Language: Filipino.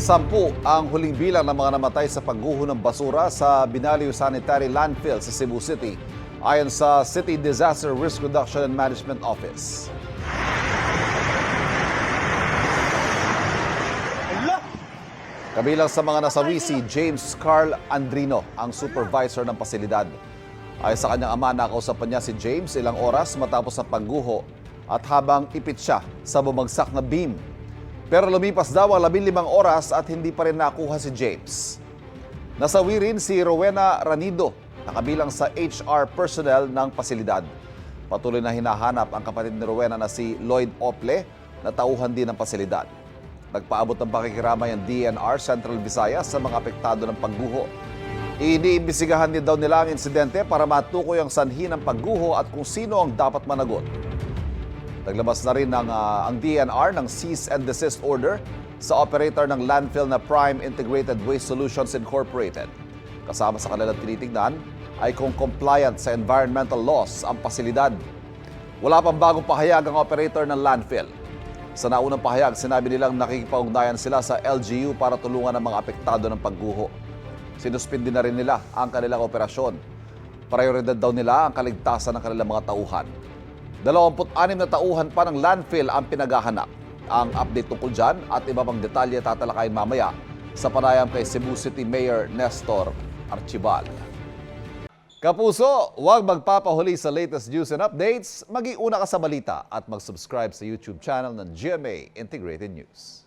10 ang huling bilang ng mga namatay sa pagguho ng basura sa Binaliw Sanitary Landfill sa Cebu City, ayon sa City Disaster Risk Reduction and Management Office. Kabilang sa mga nasawi si James Carl Andrino, ang supervisor ng pasilidad. Ayon sa kanyang ama, nakausapan niya si James ilang oras matapos ang pagguho at habang ipit siya sa bumagsak na beam. Pero lumipas daw ang 15 oras at hindi pa rin nakuha si James. Nasawi rin si Rowena Ranido, na kabilang sa HR personnel ng pasilidad. Patuloy na hinahanap ang kapatid ni Rowena na si Lloyd Ople, na tauhan din ng pasilidad. Nagpaabot ng pakikiramay ang DNR Central Visayas sa mga apektado ng pagguho. Iniimbisigahan din daw nila ang insidente para matukoy ang sanhi ng pagguho at kung sino ang dapat managot. Naglabas na rin ang DNR ng cease and desist order sa operator ng landfill na Prime Integrated Waste Solutions Incorporated. Kasama sa kanilang tinitignan ay kung compliant sa environmental laws ang pasilidad. Wala pang bagong pahayag ang operator ng landfill. Sa naunang pahayag, sinabi nilang nakikipag-ugnayan sila sa LGU para tulungan ang mga apektado ng pagguho. Sinuspindi na rin nila ang kanilang operasyon. Prioridad daw nila ang kaligtasan ng kanilang mga tauhan. 26 na tauhan pa ng landfill ang pinaghahanap. Ang update tungkol dyan at iba pang detalye tatalakayin mamaya sa panayam kay Cebu City Mayor Nestor Archibal. Kapuso, huwag magpapahuli sa latest news and updates. Mag-iuna ka sa balita at mag-subscribe sa YouTube channel ng GMA Integrated News.